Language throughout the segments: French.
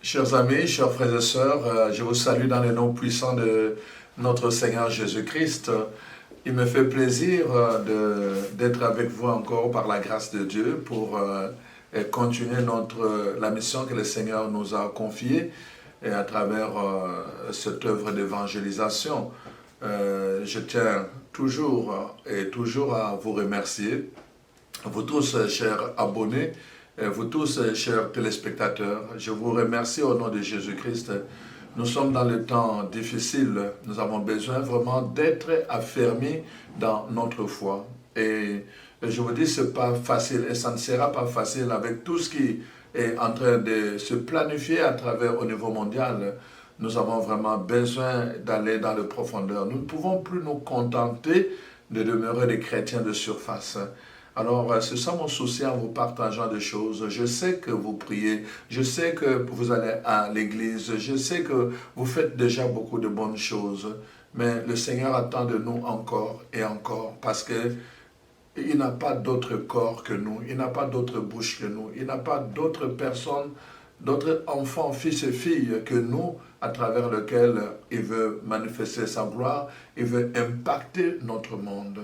Chers amis, chers frères et sœurs, je vous salue dans le nom puissant de notre Seigneur Jésus-Christ. Il me fait plaisir d'être avec vous encore par la grâce de Dieu pour continuer la mission que le Seigneur nous a confiée et à travers cette œuvre d'évangélisation. Je tiens toujours à vous remercier, vous tous, chers abonnés, vous tous, chers téléspectateurs. Je vous remercie au nom de Jésus-Christ. Nous sommes dans le temps difficile. Nous avons besoin vraiment d'être affermis dans notre foi. Et je vous dis, ce n'est pas facile et ça ne sera pas facile avec tout ce qui est en train de se planifier à travers au niveau mondial. Nous avons vraiment besoin d'aller dans les profondeurs. Nous ne pouvons plus nous contenter de demeurer des chrétiens de surface. Alors, c'est ça mon souci en vous partageant des choses. Je sais que vous priez, je sais que vous allez à l'église, je sais que vous faites déjà beaucoup de bonnes choses, mais le Seigneur attend de nous encore et encore, parce que il n'a pas d'autre corps que nous, il n'a pas d'autre bouche que nous, il n'a pas d'autres personnes, d'autres enfants, fils et filles que nous, à travers lesquels il veut manifester sa gloire, il veut impacter notre monde.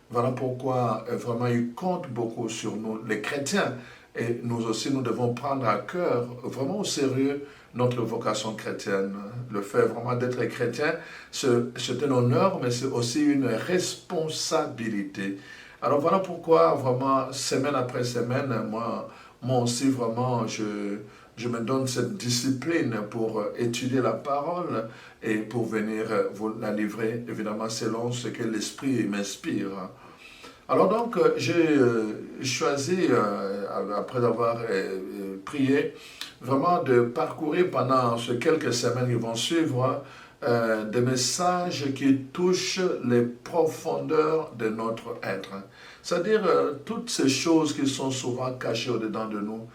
Voilà pourquoi vraiment il compte beaucoup sur nous, les chrétiens. Et nous aussi, nous devons prendre à cœur, vraiment au sérieux, notre vocation chrétienne. Le fait vraiment d'être chrétien, c'est un honneur, mais c'est aussi une responsabilité. Alors voilà pourquoi vraiment, semaine après semaine, moi aussi vraiment, je me donne cette discipline pour étudier la parole et pour venir vous la livrer, évidemment, selon ce que l'Esprit m'inspire. Alors donc, j'ai choisi, après avoir prié, vraiment de parcourir pendant ces quelques semaines qui vont suivre, des messages qui touchent les profondeurs de notre être. C'est-à-dire toutes ces choses qui sont souvent cachées au-dedans de nous.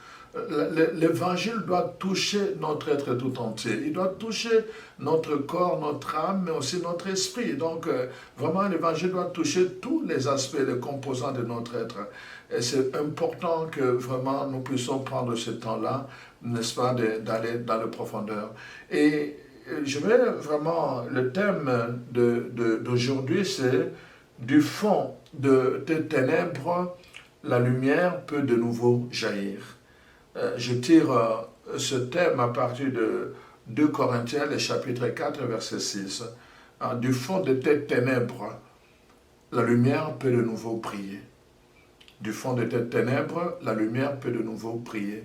L'évangile doit toucher notre être tout entier. Il doit toucher notre corps, notre âme, mais aussi notre esprit. Donc, vraiment, l'évangile doit toucher tous les aspects, les composants de notre être. Et c'est important que vraiment nous puissions prendre ce temps-là, n'est-ce pas, d'aller dans la profondeur. Et je vais vraiment, le thème d'aujourd'hui, c'est du fond des ténèbres, la lumière peut de nouveau jaillir. Je tire ce thème à partir de 2 Corinthiens, le chapitre 4, verset 6. Du fond de tes ténèbres, la lumière peut de nouveau briller. Du fond de tes ténèbres, la lumière peut de nouveau briller.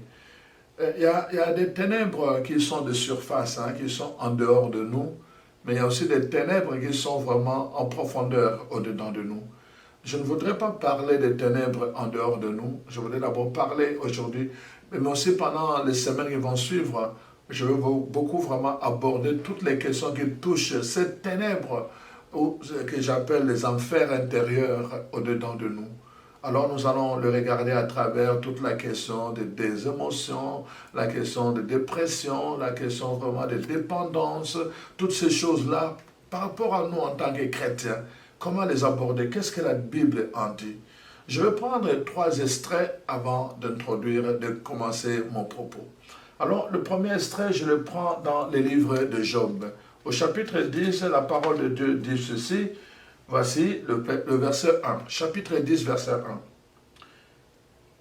Il y a des ténèbres qui sont de surface, qui sont en dehors de nous, mais il y a aussi des ténèbres qui sont vraiment en profondeur au-dedans de nous. Je ne voudrais pas parler des ténèbres en dehors de nous, je voudrais d'abord parler aujourd'hui, mais aussi pendant les semaines qui vont suivre, je vais beaucoup vraiment aborder toutes les questions qui touchent ces ténèbres, ou ce que j'appelle les enfers intérieurs au-dedans de nous. Alors nous allons le regarder à travers toute la question des émotions, la question de dépression, la question vraiment de dépendance, toutes ces choses-là, par rapport à nous en tant que chrétiens, comment les aborder, qu'est-ce que la Bible en dit? Je vais prendre 3 extraits avant de commencer mon propos. Alors, le premier extrait, je le prends dans les livres de Job. Au chapitre 10, la parole de Dieu dit ceci. Voici le verset 1. Chapitre 10, verset 1.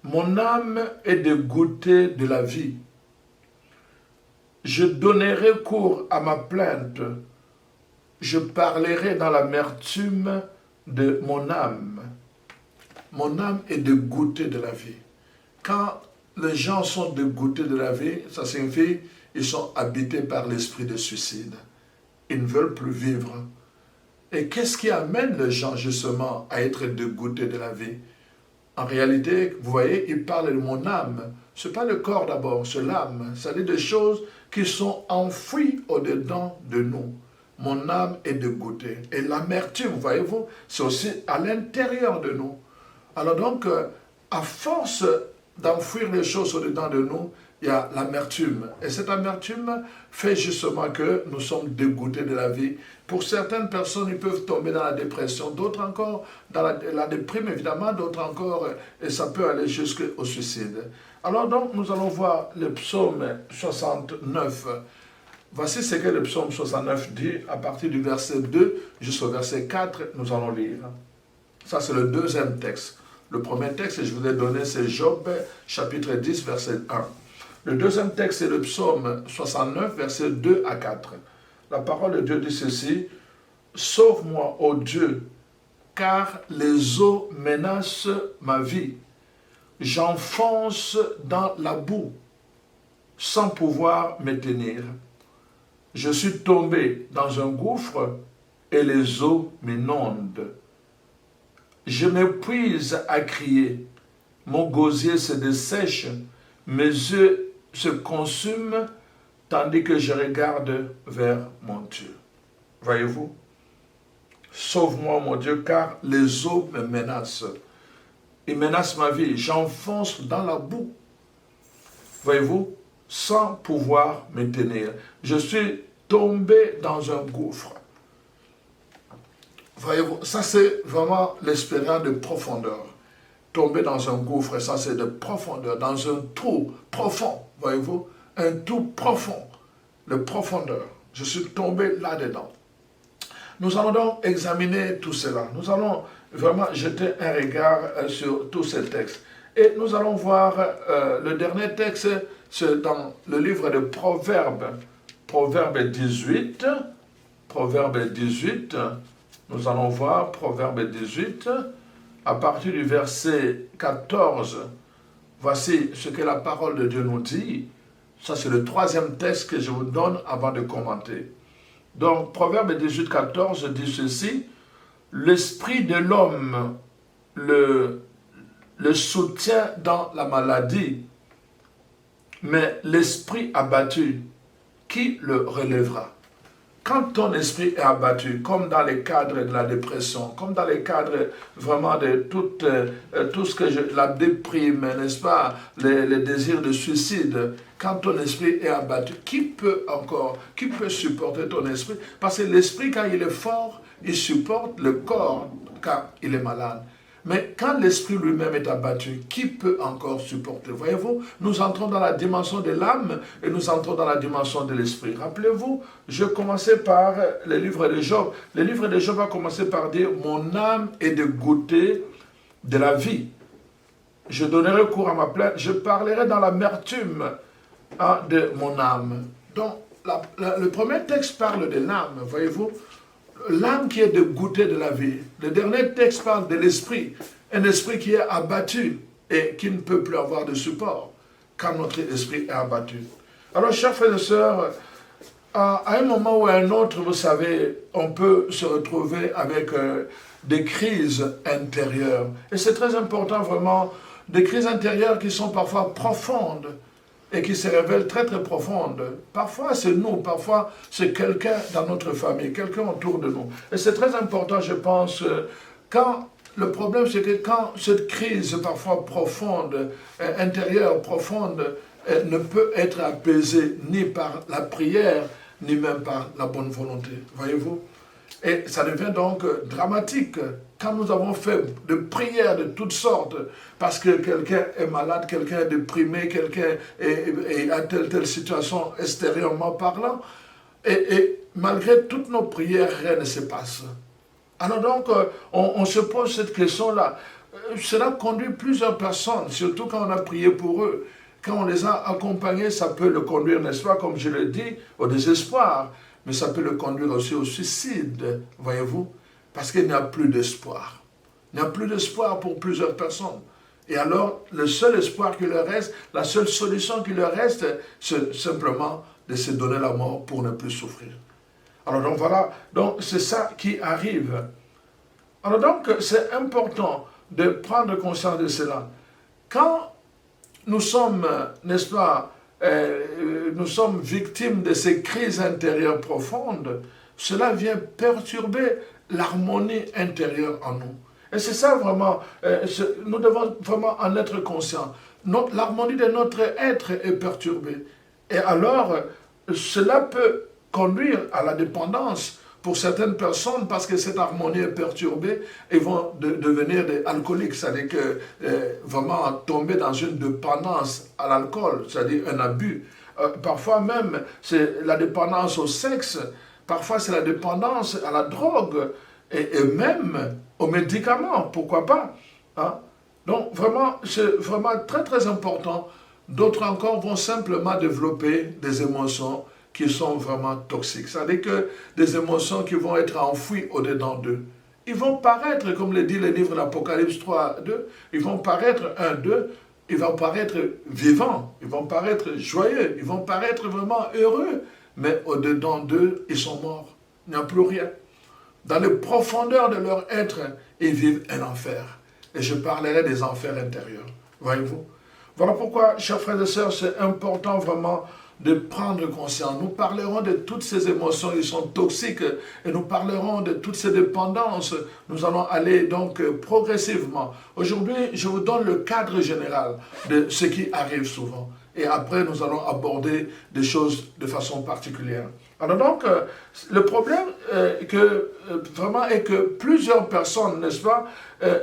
Mon âme est dégoûtée de la vie. Je donnerai cours à ma plainte. Je parlerai dans l'amertume de mon âme. Mon âme est dégoûtée de la vie. Quand les gens sont dégoûtés de la vie, ça signifie qu'ils sont habités par l'esprit de suicide. Ils ne veulent plus vivre. Et qu'est-ce qui amène les gens justement à être dégoûtés de la vie? En réalité, vous voyez, il parle de mon âme. Ce n'est pas le corps d'abord, c'est l'âme. C'est-à-dire des choses qui sont enfouies au-dedans de nous. mon âme est dégoûtée. Et l'amertume, voyez-vous, c'est aussi à l'intérieur de nous. Alors donc, à force d'enfouir les choses au-dedans de nous, il y a l'amertume. Et cette amertume fait justement que nous sommes dégoûtés de la vie. Pour certaines personnes, ils peuvent tomber dans la dépression, d'autres encore dans la déprime, évidemment, d'autres encore, et ça peut aller jusqu'au suicide. Alors donc, nous allons voir le psaume 69. Voici ce que le psaume 69 dit, à partir du verset 2 jusqu'au verset 4, nous allons lire. Ça, c'est le deuxième texte. Le premier texte que je vous ai donné, c'est Job, chapitre 10, verset 1. Le deuxième texte, c'est le psaume 69, versets 2 à 4. La parole de Dieu dit ceci, « Sauve-moi, ô Dieu, car les eaux menacent ma vie. J'enfonce dans la boue, sans pouvoir me tenir. Je suis tombé dans un gouffre, et les eaux m'inondent. Je m'épuise à crier, mon gosier se dessèche, mes yeux se consument, tandis que je regarde vers mon Dieu. » Voyez-vous? Sauve-moi, mon Dieu, car les eaux me menacent. Ils menacent ma vie. J'enfonce dans la boue. Voyez-vous? Sans pouvoir me tenir. Je suis tombé dans un gouffre. Voyez-vous? Ça, c'est vraiment l'expérience de profondeur. Tomber dans un gouffre, ça, c'est de profondeur, dans un trou profond. Voyez-vous? Un trou profond. Le profondeur. Je suis tombé là-dedans. Nous allons donc examiner tout cela. Nous allons vraiment jeter un regard sur tous ces textes. Et nous allons voir le dernier texte, c'est dans le livre de Proverbes. Proverbe 18. Proverbe 18. Nous allons voir Proverbe 18, à partir du verset 14. Voici ce que la parole de Dieu nous dit. Ça, c'est le troisième texte que je vous donne avant de commenter. Donc, Proverbe 18, 14 dit ceci, « L'esprit de l'homme le soutient dans la maladie, mais l'esprit abattu, qui le relèvera ?» Quand ton esprit est abattu, comme dans les cadres de la dépression, comme dans les cadres vraiment de tout ce que la déprime, n'est-ce pas, les désirs de suicide, quand ton esprit est abattu, qui peut supporter ton esprit? Parce que l'esprit, quand il est fort, il supporte le corps quand il est malade. Mais quand l'esprit lui-même est abattu, qui peut encore supporter? Voyez-vous, nous entrons dans la dimension de l'âme et nous entrons dans la dimension de l'esprit. Rappelez-vous, je commençais par le livre de Job. Le livre de Job a commencé par dire « Mon âme est dégoûtée de la vie. Je donnerai cours à ma plainte, je parlerai dans l'amertume de mon âme. » Donc, le premier texte parle de l'âme, voyez-vous. L'âme qui est dégoûtée de la vie. Le dernier texte parle de l'esprit. Un esprit qui est abattu et qui ne peut plus avoir de support quand notre esprit est abattu. Alors, chers frères et sœurs, à un moment ou à un autre, vous savez, on peut se retrouver avec des crises intérieures. Et c'est très important, vraiment, des crises intérieures qui sont parfois profondes et qui se révèlent très très profondes. Parfois c'est nous, parfois c'est quelqu'un dans notre famille, quelqu'un autour de nous. Et c'est très important, je pense, quand le problème c'est que quand cette crise parfois profonde, intérieure, profonde, ne peut être apaisée ni par la prière, ni même par la bonne volonté. Voyez-vous? Et ça devient donc dramatique quand nous avons fait de prières de toutes sortes, parce que quelqu'un est malade, quelqu'un est déprimé, quelqu'un est à telle situation extérieurement parlant, et malgré toutes nos prières, rien ne se passe. Alors donc, on se pose cette question-là. Cela conduit plusieurs personnes, surtout quand on a prié pour eux. Quand on les a accompagnés, ça peut le conduire, n'est-ce pas, comme je l'ai dit, au désespoir. Mais ça peut le conduire aussi au suicide, voyez-vous, parce qu'il n'y a plus d'espoir. Il n'y a plus d'espoir pour plusieurs personnes. Et alors, le seul espoir qui leur reste, la seule solution qui leur reste, c'est simplement de se donner la mort pour ne plus souffrir. Alors donc voilà, donc c'est ça qui arrive. Alors donc, c'est important de prendre conscience de cela. Quand nous sommes, n'est-ce pas, nous sommes victimes de ces crises intérieures profondes, cela vient perturber l'harmonie intérieure en nous. Et c'est ça vraiment, nous devons vraiment en être conscients. L'harmonie de notre être est perturbée. Et alors, cela peut conduire à la dépendance pour certaines personnes parce que cette harmonie est perturbée et vont devenir des alcooliques, c'est-à-dire que vraiment tomber dans une dépendance à l'alcool, c'est-à-dire un abus. Parfois même, c'est la dépendance au sexe, parfois c'est la dépendance à la drogue et même aux médicaments, pourquoi pas, hein? Donc vraiment, c'est vraiment très très important. D'autres encore vont simplement développer des émotions qui sont vraiment toxiques. C'est-à-dire que des émotions qui vont être enfouies au-dedans d'eux. Ils vont paraître, comme le dit le livre de l'Apocalypse 3, 2, ils vont paraître 1, 2, ils vont paraître vivants, ils vont paraître joyeux, ils vont paraître vraiment heureux, mais au-dedans d'eux, ils sont morts. Il n'y a plus rien. Dans les profondeurs de leur être, ils vivent un enfer. Et je parlerai des enfers intérieurs. Voyez-vous? Voilà pourquoi, chers frères et sœurs, c'est important vraiment de prendre conscience. Nous parlerons de toutes ces émotions qui sont toxiques et nous parlerons de toutes ces dépendances. Nous allons aller donc progressivement. Aujourd'hui, je vous donne le cadre général de ce qui arrive souvent. Et après, nous allons aborder des choses de façon particulière. Alors donc, le problème vraiment est que plusieurs personnes, n'est-ce pas,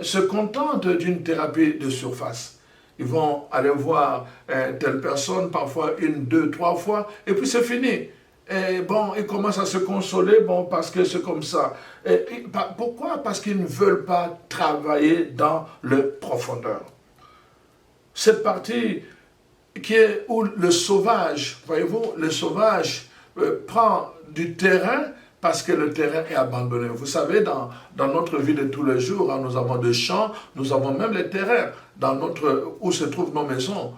se contentent d'une thérapie de surface. Ils vont aller voir telle personne, parfois 1, 2, 3 fois, et puis c'est fini. Et bon, ils commencent à se consoler, bon, parce que c'est comme ça. Pourquoi? Parce qu'ils ne veulent pas travailler dans le profondeur. Cette partie qui est où le sauvage, voyez-vous, le sauvage prend du terrain parce que le terrain est abandonné. Vous savez, dans notre vie de tous les jours, hein, nous avons des champs, nous avons même les terrains où se trouvent nos maisons.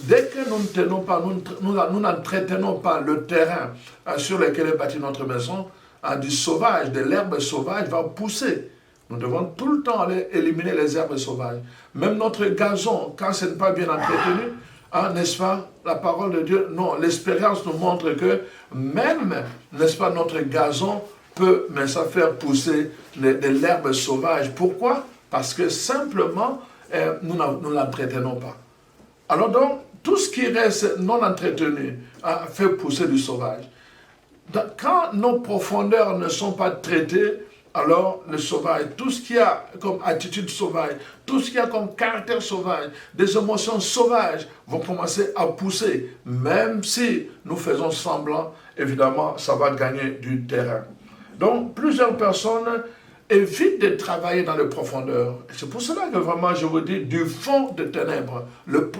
Dès que nous n'entretenons pas le terrain sur lequel est bâtie notre maison, du sauvage, de l'herbe sauvage va pousser. Nous devons tout le temps aller éliminer les herbes sauvages. Même notre gazon, quand ce n'est pas bien entretenu, hein, n'est-ce pas, la parole de Dieu, non, l'expérience nous montre que même, n'est-ce pas, notre gazon peut, mais ça faire pousser de l'herbe sauvage. Pourquoi? Parce que simplement, nous ne l'entretenons pas. Alors donc, tout ce qui reste non entretenu fait pousser du sauvage. Quand nos profondeurs ne sont pas traitées, alors le sauvage, tout ce qu'il y a comme attitude sauvage, tout ce qu'il y a comme caractère sauvage, des émotions sauvages vont commencer à pousser. Même si nous faisons semblant, évidemment, ça va gagner du terrain. Donc, plusieurs personnes évitent de travailler dans les profondeurs. C'est pour cela que vraiment, je vous dis, du fond de ténèbres,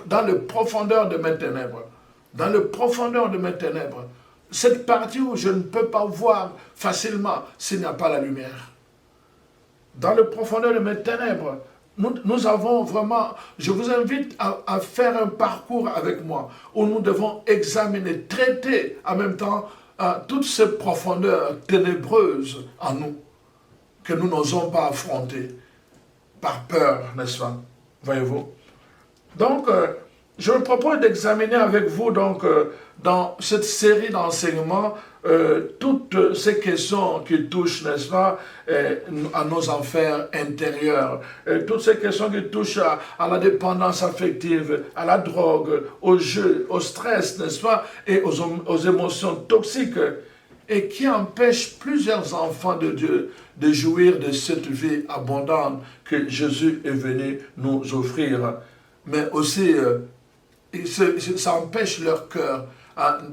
dans les profondeurs de mes ténèbres, dans les profondeurs de mes ténèbres, cette partie où je ne peux pas voir facilement s'il n'y a pas la lumière. Dans le profondeur de mes ténèbres, nous avons vraiment, je vous invite à faire un parcours avec moi où nous devons examiner, traiter en même temps toutes ces profondeurs ténébreuses en nous que nous n'osons pas affronter par peur, n'est-ce pas? Voyez-vous? Donc, je me propose d'examiner avec vous, donc, dans cette série d'enseignements, toutes ces questions qui touchent, n'est-ce pas, à nos enfers intérieurs, toutes ces questions qui touchent à la dépendance affective, à la drogue, au jeu, au stress, n'est-ce pas, et aux émotions toxiques, et qui empêchent plusieurs enfants de Dieu de jouir de cette vie abondante que Jésus est venu nous offrir. Mais aussi, ça empêche leur cœur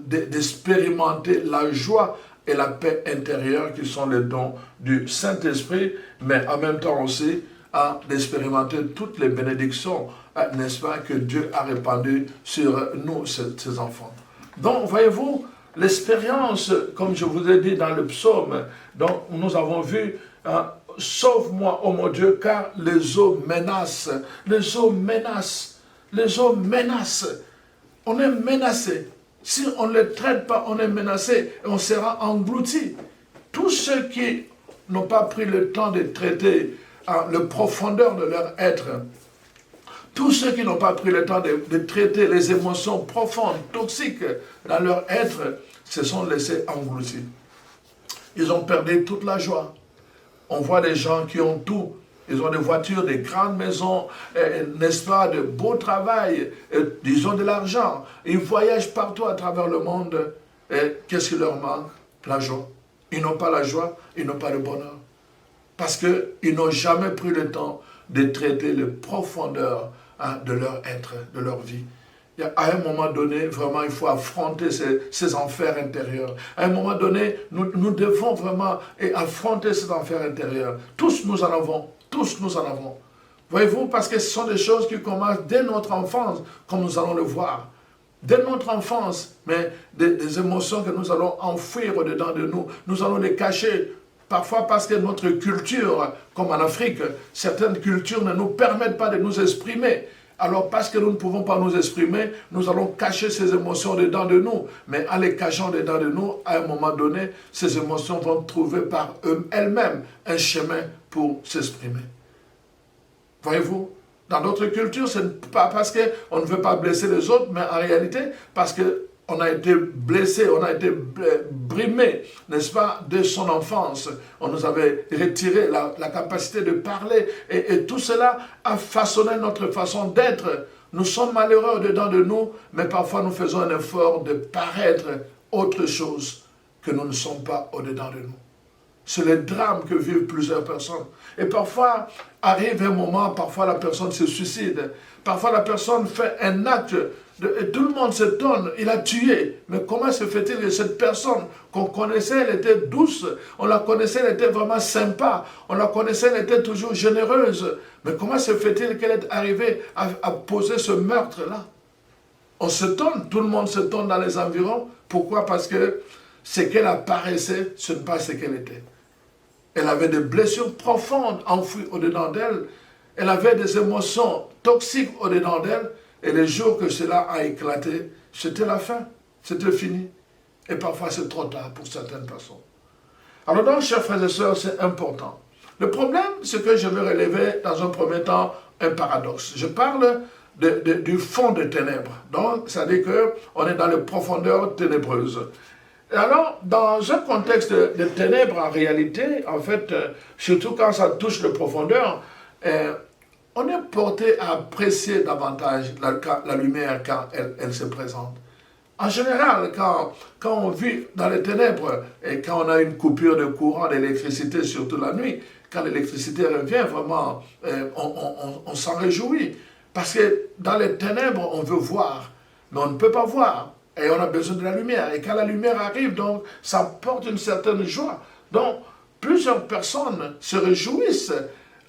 d'expérimenter la joie et la paix intérieure qui sont les dons du Saint-Esprit, mais en même temps aussi d'expérimenter toutes les bénédictions, n'est-ce pas, que Dieu a répandues sur nous, ces enfants. Donc, voyez-vous, l'expérience, comme je vous ai dit dans le psaume, dont nous avons vu, sauve-moi, ô mon Dieu, car les eaux menacent, les eaux menacent, les eaux menacent. On est menacé. Si on ne les traite pas, on est menacé et on sera englouti. Tous ceux qui n'ont pas pris le temps de traiter le profondeur de leur être, tous ceux qui n'ont pas pris le temps de traiter les émotions profondes, toxiques dans leur être, se sont laissés engloutir. Ils ont perdu toute la joie. On voit des gens qui ont tout. Ils ont des voitures, des grandes maisons, n'est-ce pas, de beau travail, ils ont de l'argent. Ils voyagent partout à travers le monde. Et qu'est-ce qui leur manque? La joie. Ils n'ont pas la joie, ils n'ont pas le bonheur. Parce qu'ils n'ont jamais pris le temps de traiter les profondeurs de leur être, de leur vie. À un moment donné, vraiment, il faut affronter ces enfers intérieurs. À un moment donné, nous devons vraiment affronter ces enfers intérieurs. Tous nous en avons. Tous nous en avons. Voyez-vous, parce que ce sont des choses qui commencent dès notre enfance, comme nous allons le voir. Dès notre enfance, mais des émotions que nous allons enfouir au-dedans de nous. Nous allons les cacher. Parfois parce que notre culture, comme en Afrique, certaines cultures ne nous permettent pas de nous exprimer. Alors parce que nous ne pouvons pas nous exprimer, nous allons cacher ces émotions dedans de nous. Mais en les cachant dedans de nous, à un moment donné, ces émotions vont trouver par elles-mêmes un chemin pour s'exprimer. Voyez-vous, dans d'autres cultures, ce n'est pas parce qu'on ne veut pas blesser les autres, mais en réalité, parce qu'on a été blessé, on a été brimé, n'est-ce pas, de son enfance. On nous avait retiré la capacité de parler et tout cela a façonné notre façon d'être. Nous sommes malheureux au-dedans de nous, mais parfois nous faisons un effort de paraître autre chose que nous ne sommes pas au-dedans de nous. C'est le drame que vivent plusieurs personnes. Et parfois, arrive un moment, parfois la personne se suicide. Parfois la personne fait un acte, et tout le monde s'étonne, il a tué. Mais comment se fait-il que cette personne qu'on connaissait, elle était douce, on la connaissait, elle était vraiment sympa, on la connaissait, elle était toujours généreuse. Mais comment se fait-il qu'elle est arrivée à poser ce meurtre-là? On s'étonne, tout le monde s'étonne dans les environs. Pourquoi? Parce que ce qu'elle apparaissait, ce n'est pas ce qu'elle était. Elle avait des blessures profondes enfouies au-dedans d'elle. Elle avait des émotions toxiques au-dedans d'elle. Et les jours que cela a éclaté, c'était la fin. C'était fini. Et parfois, c'est trop tard pour certaines personnes. Alors donc, chers frères et sœurs, c'est important. Le problème, c'est que je vais relever dans un premier temps un paradoxe. Je parle du fond des ténèbres. Donc, ça veut dire qu'on est dans les profondeurs ténébreuses. Et alors, dans un contexte de ténèbres, en réalité, en fait, surtout quand ça touche le profondeur, on est porté à apprécier davantage la lumière quand elle se présente. En général, quand on vit dans les ténèbres et quand on a une coupure de courant d'électricité, surtout la nuit, quand l'électricité revient, vraiment, on s'en réjouit. Parce que dans les ténèbres, on veut voir, mais on ne peut pas voir. Et on a besoin de la lumière. Et quand la lumière arrive, donc, ça porte une certaine joie. Donc, plusieurs personnes se réjouissent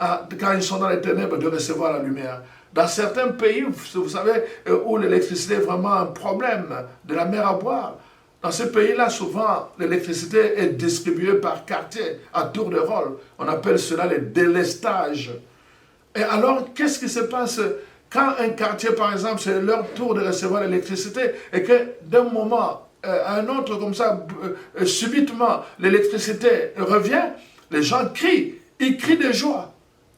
quand ils sont dans les ténèbres de recevoir la lumière. Dans certains pays, vous savez, où l'électricité est vraiment un problème, de la mer à boire, dans ces pays-là, souvent, l'électricité est distribuée par quartier, à tour de rôle. On appelle cela les délestages. Et alors, qu'est-ce qui se passe quand un quartier, par exemple, c'est leur tour de recevoir l'électricité et que d'un moment à un autre, comme ça, subitement, l'électricité revient, les gens crient. Ils crient de joie.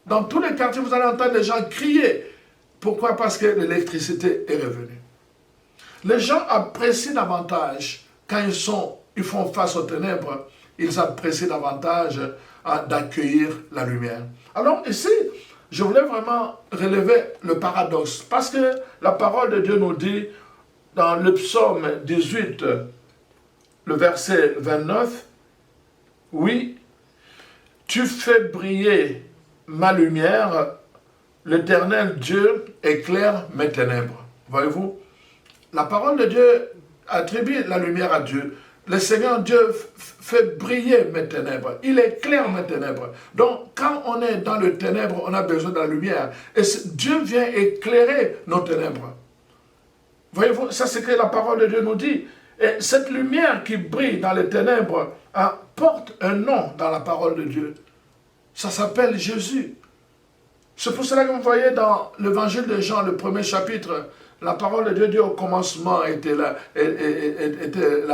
Dans tous les quartiers, vous allez entendre les gens crier. Pourquoi? Parce que l'électricité est revenue. Les gens apprécient davantage quand ils font face aux ténèbres, ils apprécient davantage d'accueillir la lumière. Alors ici, je voulais vraiment relever le paradoxe, parce que la parole de Dieu nous dit, dans le psaume 18, le verset 29, « Oui, tu fais briller ma lumière, l'Éternel Dieu éclaire mes ténèbres. » Voyez-vous, la parole de Dieu attribue la lumière à Dieu. Le Seigneur Dieu fait briller mes ténèbres. Il éclaire mes ténèbres. Donc, quand on est dans le ténèbre, on a besoin de la lumière. Et Dieu vient éclairer nos ténèbres. Voyez-vous, ça c'est ce que la parole de Dieu nous dit. Et cette lumière qui brille dans les ténèbres porte un nom dans la parole de Dieu. Ça s'appelle Jésus. C'est pour cela que vous voyez dans l'évangile de Jean, le premier chapitre, la parole de Dieu au commencement était la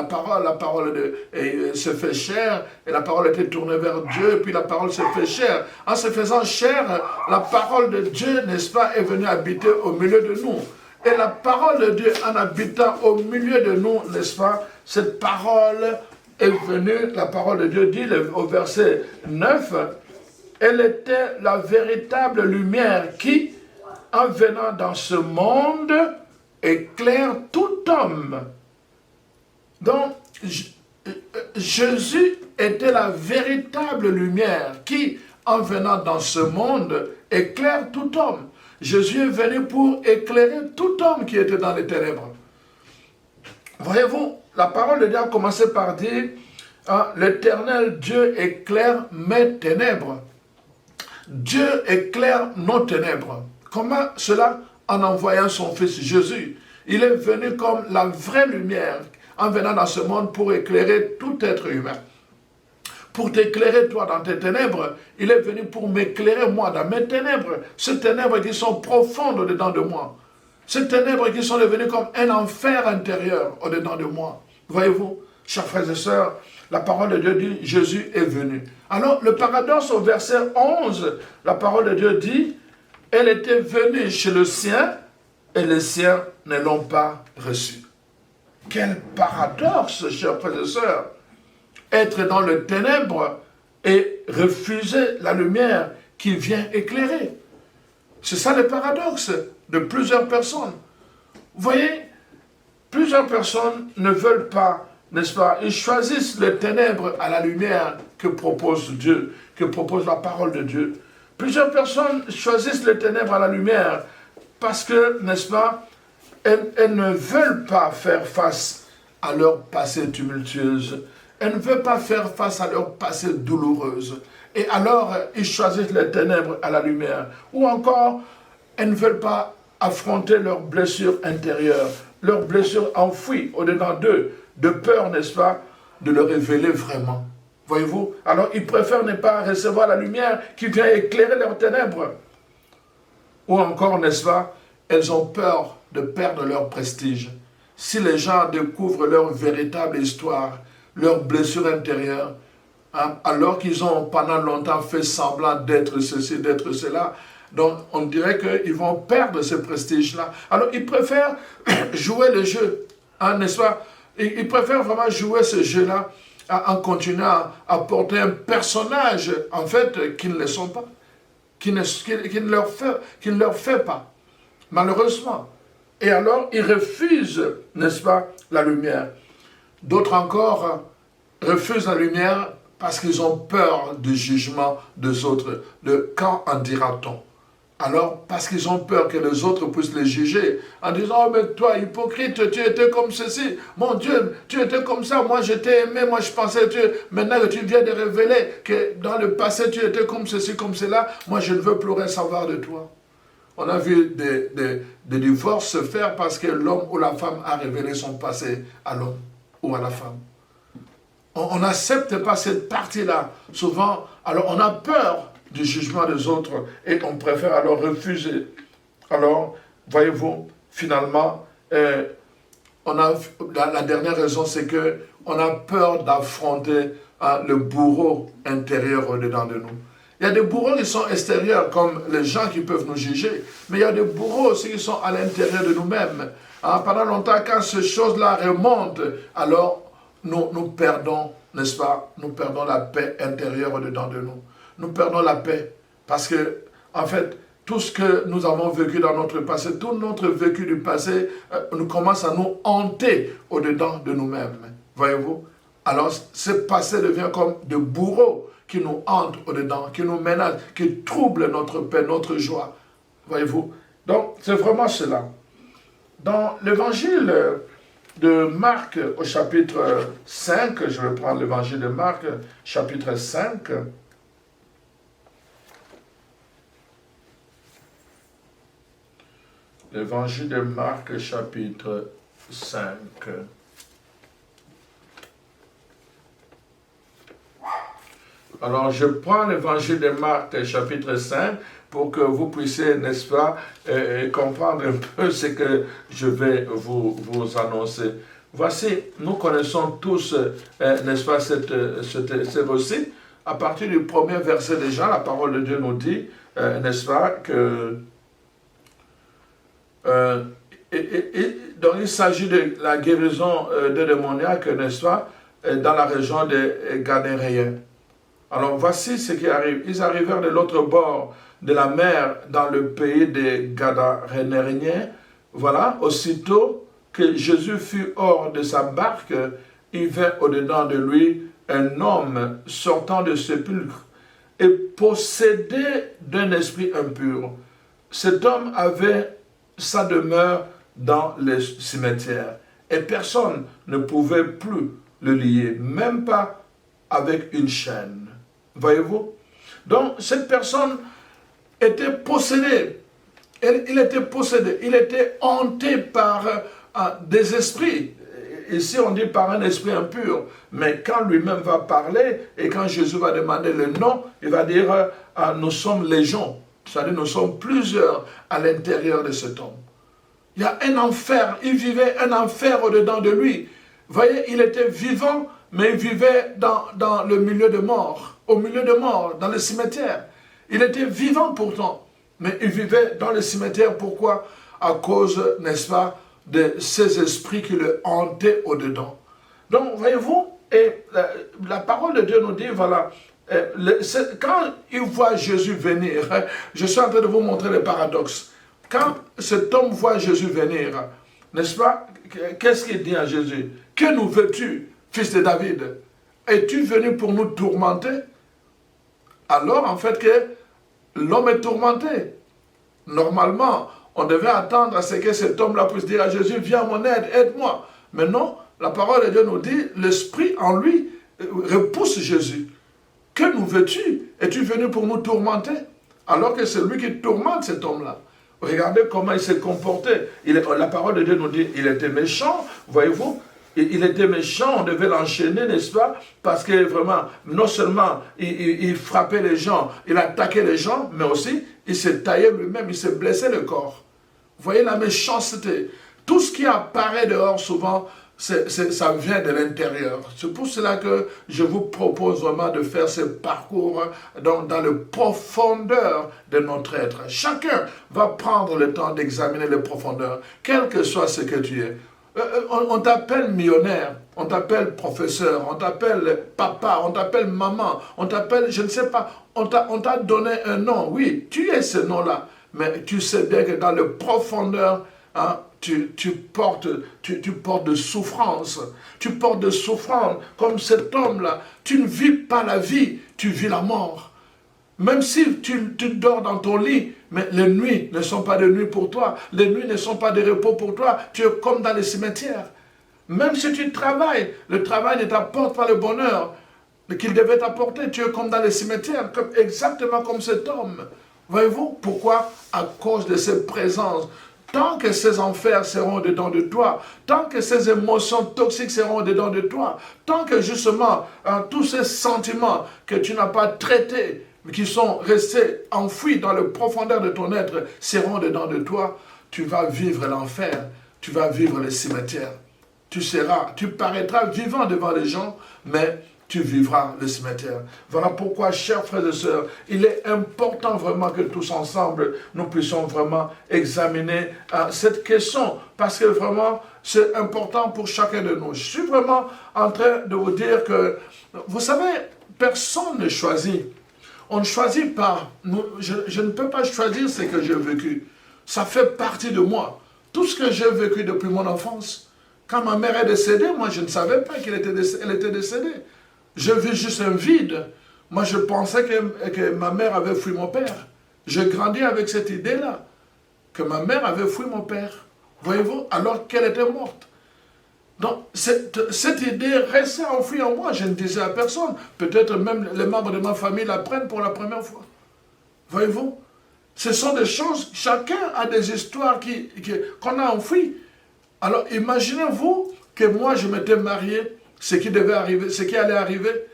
parole se fait chair, et la parole était tournée vers Dieu, puis la parole se fait chair. En se faisant chair, la parole de Dieu, n'est-ce pas, est venue habiter au milieu de nous. Et la parole de Dieu, en habitant au milieu de nous, n'est-ce pas, cette parole est venue, la parole de Dieu dit au verset 9, elle était la véritable lumière qui, en venant dans ce monde, éclaire tout homme. Donc, Jésus était la véritable lumière qui, en venant dans ce monde, éclaire tout homme. Jésus est venu pour éclairer tout homme qui était dans les ténèbres. Voyez-vous, la parole de Dieu a commencé par dire l'Éternel Dieu éclaire mes ténèbres. Dieu éclaire nos ténèbres. Comment cela? En envoyant son Fils Jésus. Il est venu comme la vraie lumière en venant dans ce monde pour éclairer tout être humain. Pour t'éclairer toi dans tes ténèbres, il est venu pour m'éclairer moi dans mes ténèbres. Ces ténèbres qui sont profondes au-dedans de moi. Ces ténèbres qui sont devenues comme un enfer intérieur au-dedans de moi. Voyez-vous, chers frères et sœurs, la parole de Dieu dit, Jésus est venu. Alors, le paradoxe au verset 11, la parole de Dieu dit, elle était venue chez le sien, et les siens ne l'ont pas reçue. Quel paradoxe, chers frères et sœurs, être dans le ténèbre et refuser la lumière qui vient éclairer. C'est ça le paradoxe de plusieurs personnes. Vous voyez, plusieurs personnes ne veulent pas, n'est-ce pas, ils choisissent les ténèbres à la lumière que propose Dieu, que propose la parole de Dieu. Plusieurs personnes choisissent les ténèbres à la lumière parce que, n'est-ce pas, elles ne veulent pas faire face à leur passé tumultueuse. Elles ne veulent pas faire face à leur passé douloureuse. Et alors, ils choisissent les ténèbres à la lumière. Ou encore, elles ne veulent pas affronter leurs blessures intérieures, leurs blessures enfouies au-dedans d'eux, de peur, n'est-ce pas, de le révéler vraiment. Voyez-vous? Alors, ils préfèrent ne pas recevoir la lumière qui vient éclairer leurs ténèbres. Ou encore, n'est-ce pas, elles ont peur de perdre leur prestige. Si les gens découvrent leur véritable histoire, leur blessure intérieure, alors qu'ils ont pendant longtemps fait semblant d'être ceci, d'être cela, donc on dirait qu'ils vont perdre ce prestige-là. Alors ils préfèrent jouer le jeu, n'est-ce pas? Ils préfèrent vraiment jouer ce jeu-là en continuant à porter un personnage, en fait, qu'ils ne sont pas, qui ne leur fait pas, malheureusement. Et alors, ils refusent, n'est-ce pas, la lumière. D'autres encore refusent la lumière parce qu'ils ont peur du jugement des autres, de quand en dira-t-on. Alors, parce qu'ils ont peur que les autres puissent les juger, en disant, oh mais toi, hypocrite, tu étais comme ceci, mon Dieu, tu étais comme ça, moi je t'ai aimé, moi je pensais, maintenant que tu viens de révéler que dans le passé tu étais comme ceci, comme cela, moi je ne veux plus rien savoir de toi. On a vu des divorces se faire parce que l'homme ou la femme a révélé son passé à l'homme ou à la femme. On n'accepte pas cette partie-là. Souvent, alors on a peur du jugement des autres et on préfère alors refuser. Alors, voyez-vous, finalement, la dernière raison, c'est qu'on a peur d'affronter le bourreau intérieur au-dedans de nous. Il y a des bourreaux qui sont extérieurs, comme les gens qui peuvent nous juger, mais il y a des bourreaux aussi qui sont à l'intérieur de nous-mêmes. Pendant longtemps, quand ces choses-là remontent, alors nous perdons, n'est-ce pas, nous perdons la paix intérieure au-dedans de nous. Nous perdons la paix parce que, en fait, tout ce que nous avons vécu dans notre passé, tout notre vécu du passé, nous commence à nous hanter au-dedans de nous-mêmes. Voyez-vous? Alors, ce passé devient comme des bourreaux qui nous hantent au-dedans, qui nous menacent, qui troublent notre paix, notre joie. Voyez-vous? Donc, c'est vraiment cela. Dans l'évangile de Marc, au chapitre 5, je vais prendre l'évangile de Marc, chapitre 5. L'évangile de Marc, chapitre 5. Alors, je prends l'évangile de Marc, chapitre 5, pour que vous puissiez, n'est-ce pas, comprendre un peu ce que je vais vous annoncer. Voici, nous connaissons tous, n'est-ce pas, ce récit. À partir du premier verset déjà, la parole de Dieu nous dit, n'est-ce pas, que... donc, il s'agit de la guérison de démoniaque, n'est-ce pas, dans la région des Gadéréens. Alors voici ce qui arrive. Ils arrivèrent de l'autre bord de la mer dans le pays des Gadaréniens. Voilà, aussitôt que Jésus fut hors de sa barque, il vint au-dedans de lui un homme sortant de sépulcre et possédé d'un esprit impur. Cet homme avait sa demeure dans les cimetières et personne ne pouvait plus le lier, même pas avec une chaîne. Voyez-vous? Donc, cette personne était possédée. Il était possédé. Il était hanté par des esprits. Ici, on dit par un esprit impur. Mais quand lui-même va parler et quand Jésus va demander le nom, il va dire nous sommes légion. C'est-à-dire nous sommes plusieurs à l'intérieur de cet homme. Il y a un enfer. Il vivait un enfer au-dedans de lui. Vous voyez, il était vivant, mais il vivait dans le milieu de mort. Au milieu de mort, dans le cimetière. Il était vivant pourtant, mais il vivait dans le cimetière. Pourquoi? À cause, n'est-ce pas, de ces esprits qui le hantaient au-dedans. Donc, voyez-vous, et la parole de Dieu nous dit, voilà, quand il voit Jésus venir, je suis en train de vous montrer le paradoxe. Quand cet homme voit Jésus venir, n'est-ce pas, qu'est-ce qu'il dit à Jésus? Que nous veux-tu, fils de David? Es-tu venu pour nous tourmenter? Alors, en fait, que l'homme est tourmenté. Normalement, on devait attendre à ce que cet homme-là puisse dire à Jésus, viens à mon aide, aide-moi. Mais non, la parole de Dieu nous dit, l'esprit en lui repousse Jésus. Que nous veux-tu? Es-tu venu pour nous tourmenter? Alors que c'est lui qui tourmente cet homme-là. Regardez comment il s'est comporté. La parole de Dieu nous dit, il était méchant, voyez-vous? Il était méchant, on devait l'enchaîner, n'est-ce pas? Parce que vraiment, non seulement il frappait les gens, il attaquait les gens, mais aussi il se taillait lui-même, il se blessait le corps. Vous voyez la méchanceté. Tout ce qui apparaît dehors souvent, ça vient de l'intérieur. C'est pour cela que je vous propose vraiment de faire ce parcours dans le profondeur de notre être. Chacun va prendre le temps d'examiner les profondeurs, quel que soit ce que tu es. On t'appelle millionnaire, on t'appelle professeur, on t'appelle papa, on t'appelle maman, on t'appelle, je ne sais pas, on t'a donné un nom. Oui, tu es ce nom-là, mais tu sais bien que dans le profondeur, hein, tu portes de souffrance. Tu portes de souffrance comme cet homme-là. Tu ne vis pas la vie, tu vis la mort. Même si tu dors dans ton lit, mais les nuits ne sont pas de nuit pour toi. Les nuits ne sont pas de repos pour toi. Tu es comme dans les cimetières. Même si tu travailles, le travail ne t'apporte pas le bonheur qu'il devait t'apporter. Tu es comme dans les cimetières, exactement comme cet homme. Voyez-vous pourquoi? À cause de ses présences. Tant que ces enfers seront dedans de toi, tant que ces émotions toxiques seront dedans de toi, tant que justement tous ces sentiments que tu n'as pas traités, mais qui sont restés enfouis dans le profondeur de ton être, seront dedans de toi, tu vas vivre l'enfer, tu vas vivre le cimetière. Tu paraîtras vivant devant les gens, mais tu vivras le cimetière. Voilà pourquoi, chers frères et sœurs, il est important vraiment que tous ensemble, nous puissions vraiment examiner cette question, parce que vraiment, c'est important pour chacun de nous. Je suis vraiment en train de vous dire que, vous savez, personne ne choisit. On ne choisit pas. Je ne peux pas choisir ce que j'ai vécu. Ça fait partie de moi. Tout ce que j'ai vécu depuis mon enfance. Quand ma mère est décédée, moi je ne savais pas qu'elle était décédée. Je vis juste un vide. Moi je pensais que ma mère avait fui mon père. J'ai grandi avec cette idée-là. Que ma mère avait fui mon père. Voyez-vous, alors qu'elle était morte. Donc, cette idée restait enfouie en moi. Je ne disais à personne. Peut-être même les membres de ma famille l'apprennent pour la première fois. Voyez-vous? Ce sont des choses, chacun a des histoires qu'on a enfouies. Alors, imaginez-vous que moi, je m'étais marié, ce qui devait arriver, ce qui allait arriver.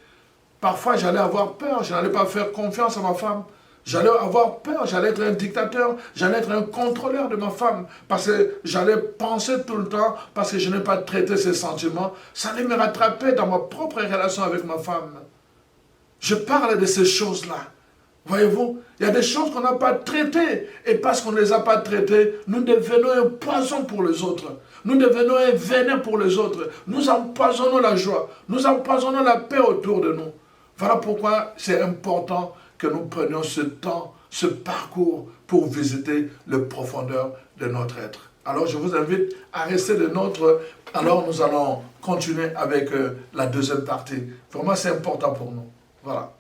Parfois, j'allais avoir peur, je n'allais pas faire confiance à ma femme. J'allais avoir peur, j'allais être un dictateur, j'allais être un contrôleur de ma femme. Parce que j'allais penser tout le temps, parce que je n'ai pas traité ces sentiments, ça allait me rattraper dans ma propre relation avec ma femme. Je parle de ces choses-là. Voyez-vous, il y a des choses qu'on n'a pas traitées. Et parce qu'on ne les a pas traitées, nous devenons un poison pour les autres. Nous devenons un venin pour les autres. Nous empoisonnons la joie. Nous empoisonnons la paix autour de nous. Voilà pourquoi c'est important que nous prenions ce temps, ce parcours pour visiter le profondeur de notre être. Alors je vous invite à rester de notre... Alors nous allons continuer avec la deuxième partie. Vraiment c'est important pour nous. Voilà.